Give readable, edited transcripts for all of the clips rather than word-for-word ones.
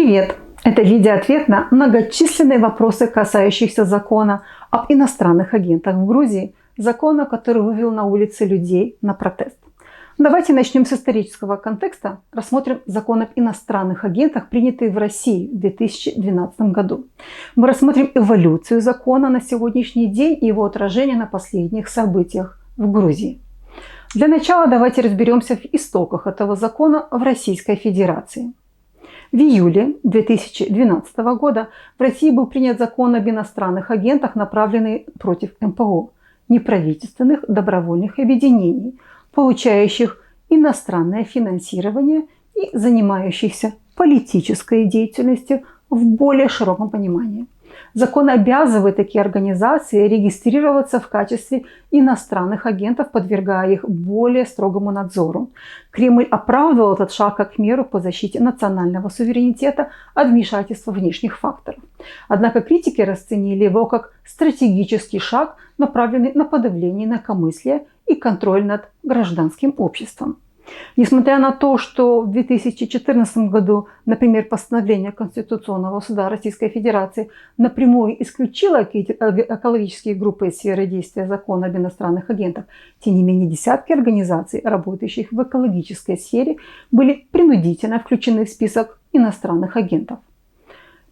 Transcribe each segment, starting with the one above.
Привет! Это видеоответ на многочисленные вопросы, касающиеся закона об иностранных агентах в Грузии, закона, который вывел на улицы людей на протест. Давайте начнем с исторического контекста. Рассмотрим закон об иностранных агентах, принятый в России в 2012 году. Мы рассмотрим эволюцию закона на сегодняшний день и его отражение на последних событиях в Грузии. Для начала давайте разберемся в истоках этого закона в Российской Федерации. В июле 2012 года в России был принят закон об иностранных агентах, направленный против НПО, неправительственных добровольных объединений, получающих иностранное финансирование и занимающихся политической деятельностью в более широком понимании. Закон обязывает такие организации регистрироваться в качестве иностранных агентов, подвергая их более строгому надзору. Кремль оправдывал этот шаг как меру по защите национального суверенитета от вмешательства внешних факторов. Однако критики расценили его как стратегический шаг, направленный на подавление инакомыслия и контроль над гражданским обществом. Несмотря на то, что в 2014 году, например, постановление Конституционного суда Российской Федерации напрямую исключило экологические группы из сферы действия закона об иностранных агентах, тем не менее десятки организаций, работающих в экологической сфере, были принудительно включены в список иностранных агентов.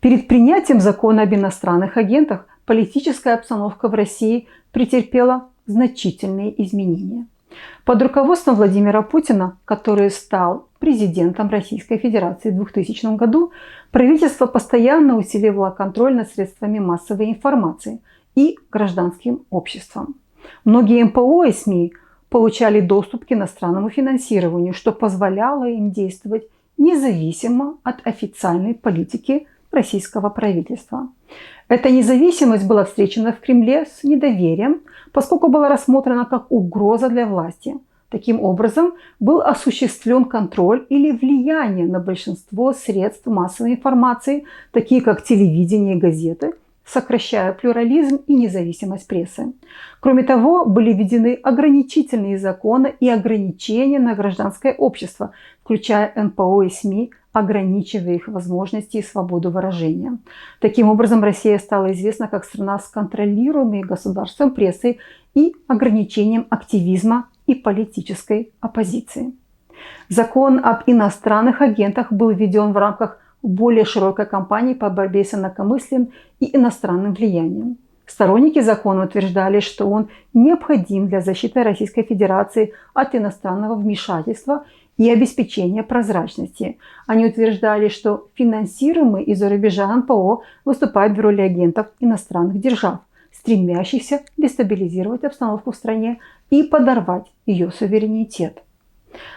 Перед принятием закона об иностранных агентах политическая обстановка в России претерпела значительные изменения. Под руководством Владимира Путина, который стал президентом Российской Федерации в 2000 году, правительство постоянно усиливало контроль над средствами массовой информации и гражданским обществом. Многие НПО и СМИ получали доступ к иностранному финансированию, что позволяло им действовать независимо от официальной политики российского правительства. Эта независимость была встречена в Кремле с недоверием, поскольку была рассмотрена как угроза для власти. Таким образом, был осуществлен контроль или влияние на большинство средств массовой информации, такие как телевидение и газеты, сокращая плюрализм и независимость прессы. Кроме того, были введены ограничительные законы и ограничения на гражданское общество, включая НПО и СМИ, ограничивая их возможности и свободу выражения. Таким образом, Россия стала известна как страна с контролируемой государством прессой и ограничением активизма и политической оппозиции. Закон об иностранных агентах был введен в рамках более широкой кампании по борьбе с инакомыслием и иностранным влиянием. Сторонники закона утверждали, что он необходим для защиты Российской Федерации от иностранного вмешательства и обеспечения прозрачности. Они утверждали, что финансируемые из-за рубежа НПО выступают в роли агентов иностранных держав, стремящихся дестабилизировать обстановку в стране и подорвать ее суверенитет.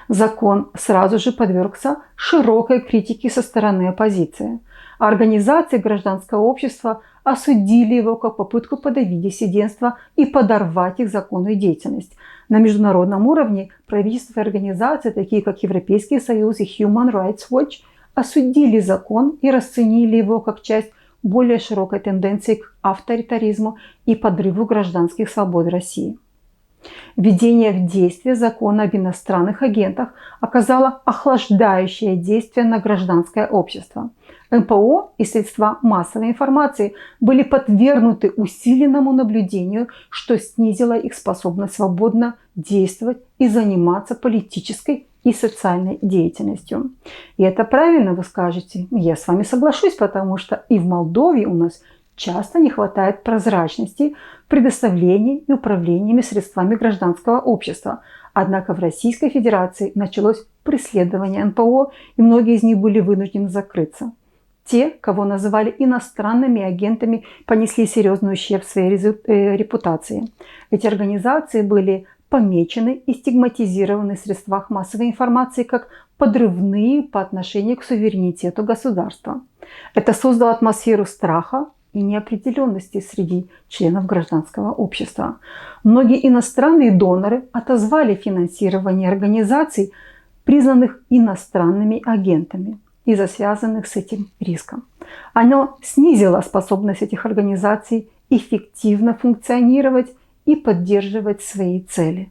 Закон сразу же подвергся широкой критике со стороны оппозиции. Организации гражданского общества осудили его как попытку подавить диссидентство и подорвать их законную деятельность. На международном уровне правительства и организации, такие как Европейский Союз и Human Rights Watch, осудили закон и расценили его как часть более широкой тенденции к авторитаризму и подрыву гражданских свобод России. Введение в действие закона об иностранных агентах оказало охлаждающее действие на гражданское общество. НПО и средства массовой информации были подвергнуты усиленному наблюдению, что снизило их способность свободно действовать и заниматься политической и социальной деятельностью. И это правильно, вы скажете. Я с вами соглашусь, потому что и в Молдове у нас часто не хватает прозрачности в предоставлении и управлении средствами гражданского общества. Однако в Российской Федерации началось преследование НПО, и многие из них были вынуждены закрыться. Те, кого называли иностранными агентами, понесли серьезный ущерб своей репутации. Эти организации были помечены и стигматизированы в средствах массовой информации как подрывные по отношению к суверенитету государства. Это создало атмосферу страха и неопределенности среди членов гражданского общества. Многие иностранные доноры отозвали финансирование организаций, признанных иностранными агентами, из-за связанных с этим риском. Оно снизило способность этих организаций эффективно функционировать и поддерживать свои цели.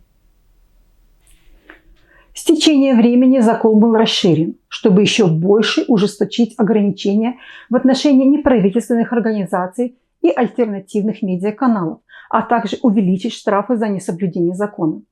С течением времени закон был расширен, чтобы еще больше ужесточить ограничения в отношении неправительственных организаций и альтернативных медиаканалов, а также увеличить штрафы за несоблюдение закона.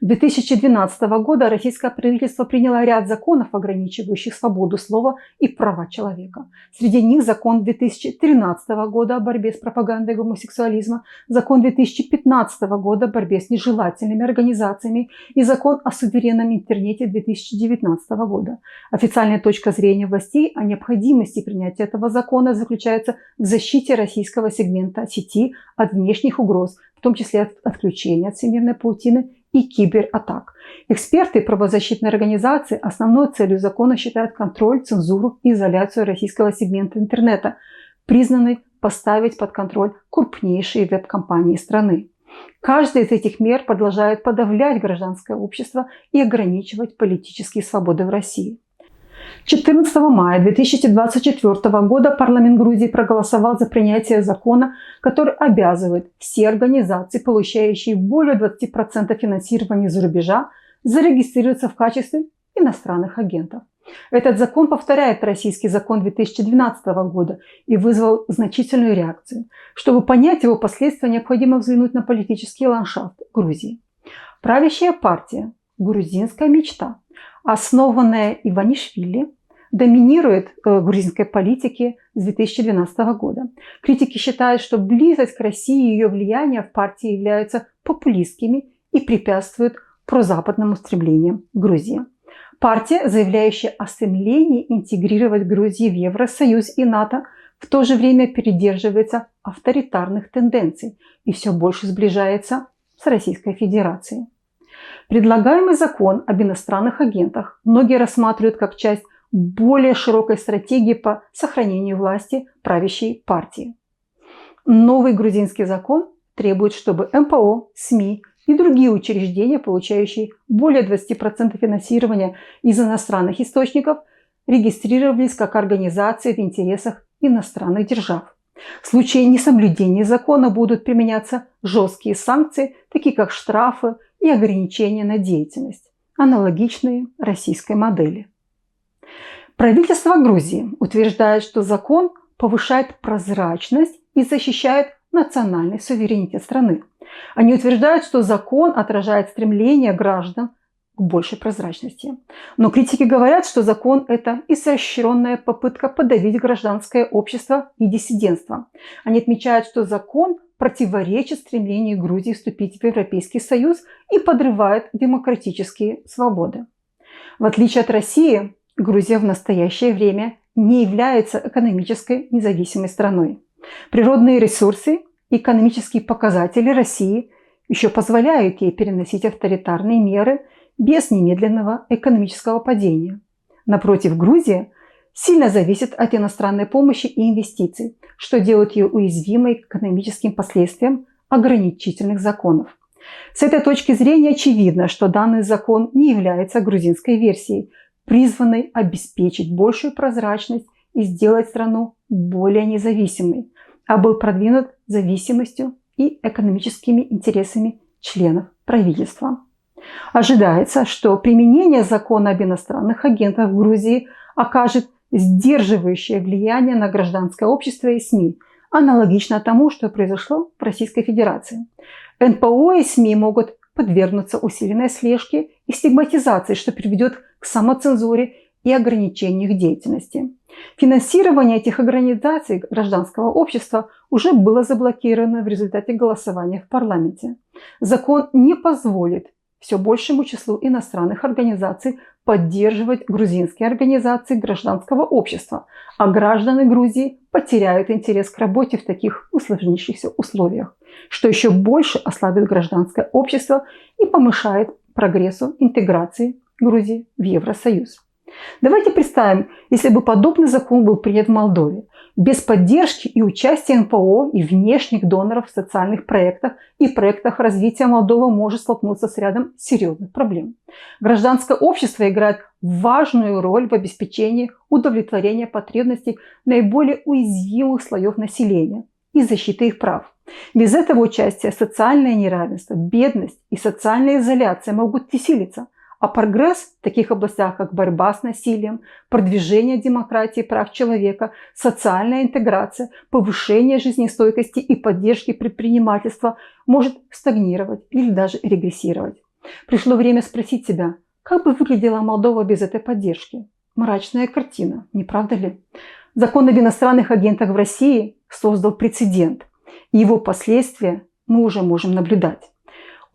С 2012 года российское правительство приняло ряд законов, ограничивающих свободу слова и права человека. Среди них закон 2013 года о борьбе с пропагандой гомосексуализма, закон 2015 года о борьбе с нежелательными организациями и закон о суверенном интернете 2019 года. Официальная точка зрения властей о необходимости принятия этого закона заключается в защите российского сегмента сети от внешних угроз, в том числе от отключения от всемирной паутины и кибератак. Эксперты правозащитной организации основной целью закона считают контроль, цензуру и изоляцию российского сегмента интернета, признанной поставить под контроль крупнейшие веб-компании страны. Каждая из этих мер продолжает подавлять гражданское общество и ограничивать политические свободы в России. 14 мая 2024 года парламент Грузии проголосовал за принятие закона, который обязывает все организации, получающие более 20% финансирования за рубежа, зарегистрироваться в качестве иностранных агентов. Этот закон повторяет российский закон 2012 года и вызвал значительную реакцию. Чтобы понять его последствия, необходимо взглянуть на политический ландшафт Грузии. Правящая партия «Грузинская мечта», основанная Иванишвили, доминирует в грузинской политике с 2012 года. Критики считают, что близость к России и ее влияние в партии являются популистскими и препятствуют прозападным устремлениям Грузии. Партия, заявляющая о стремлении интегрировать Грузию в Евросоюз и НАТО, в то же время придерживается авторитарных тенденций и все больше сближается с Российской Федерацией. Предлагаемый закон об иностранных агентах многие рассматривают как часть более широкой стратегии по сохранению власти правящей партии. Новый грузинский закон требует, чтобы МПО, СМИ и другие учреждения, получающие более 20% финансирования из иностранных источников, регистрировались как организации в интересах иностранных держав. В случае несоблюдения закона будут применяться жесткие санкции, такие как штрафы и ограничения на деятельность, аналогичные российской модели. Правительство Грузии утверждает, что закон повышает прозрачность и защищает национальный суверенитет страны. Они утверждают, что закон отражает стремление граждан к большей прозрачности. Но критики говорят, что закон – это изощренная попытка подавить гражданское общество и диссидентство. Они отмечают, что закон противоречит стремлению Грузии вступить в Европейский Союз и подрывает демократические свободы. В отличие от России, Грузия в настоящее время не является экономической независимой страной. Природные ресурсы и экономические показатели России еще позволяют ей переносить авторитарные меры без немедленного экономического падения. Напротив, Грузия сильно зависит от иностранной помощи и инвестиций, что делает ее уязвимой к экономическим последствиям ограничительных законов. С этой точки зрения очевидно, что данный закон не является грузинской версией, призванной обеспечить большую прозрачность и сделать страну более независимой, а был продвинут зависимостью и экономическими интересами членов правительства. Ожидается, что применение закона об иностранных агентах в Грузии окажет сдерживающее влияние на гражданское общество и СМИ, аналогично тому, что произошло в Российской Федерации. НПО и СМИ могут подвергнуться усиленной слежке и стигматизации, что приведет к самоцензуре и ограничению их деятельности. Финансирование этих организаций гражданского общества уже было заблокировано в результате голосования в парламенте. Закон не позволит все большему числу иностранных организаций поддерживать грузинские организации гражданского общества, а граждане Грузии потеряют интерес к работе в таких усложнившихся условиях, что еще больше ослабит гражданское общество и помешает прогрессу интеграции Грузии в Евросоюз. Давайте представим, если бы подобный закон был принят в Молдове. Без поддержки и участия НПО и внешних доноров в социальных проектах и проектах развития Молдова может столкнуться с рядом серьезных проблем. Гражданское общество играет важную роль в обеспечении удовлетворения потребностей наиболее уязвимых слоев населения и защиты их прав. Без этого участия социальное неравенство, бедность и социальная изоляция могут усилиться, А прогресс в таких областях, как борьба с насилием, продвижение демократии и прав человека, социальная интеграция, повышение жизнестойкости и поддержки предпринимательства, может стагнировать или даже регрессировать. Пришло время спросить себя, как бы выглядела Молдова без этой поддержки? Мрачная картина, не правда ли? Закон об иностранных агентах в России создал прецедент, и его последствия мы уже можем наблюдать.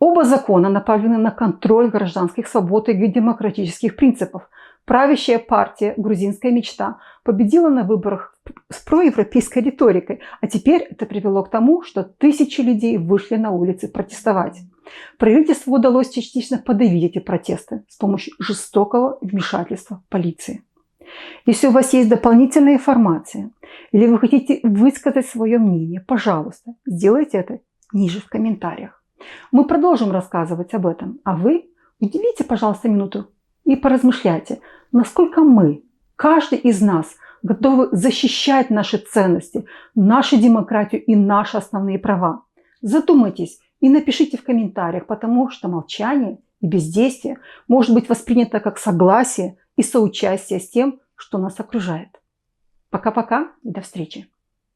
Оба закона направлены на контроль гражданских свобод и демократических принципов. Правящая партия «Грузинская мечта» победила на выборах с проевропейской риторикой, а теперь это привело к тому, что тысячи людей вышли на улицы протестовать. Правительству удалось частично подавить эти протесты с помощью жестокого вмешательства полиции. Если у вас есть дополнительная информация или вы хотите высказать свое мнение, пожалуйста, сделайте это ниже в комментариях. Мы продолжим рассказывать об этом, а вы уделите, пожалуйста, минуту и поразмышляйте, насколько мы, каждый из нас, готовы защищать наши ценности, нашу демократию и наши основные права. Задумайтесь и напишите в комментариях, потому что молчание и бездействие может быть воспринято как согласие и соучастие с тем, что нас окружает. Пока-пока и до встречи.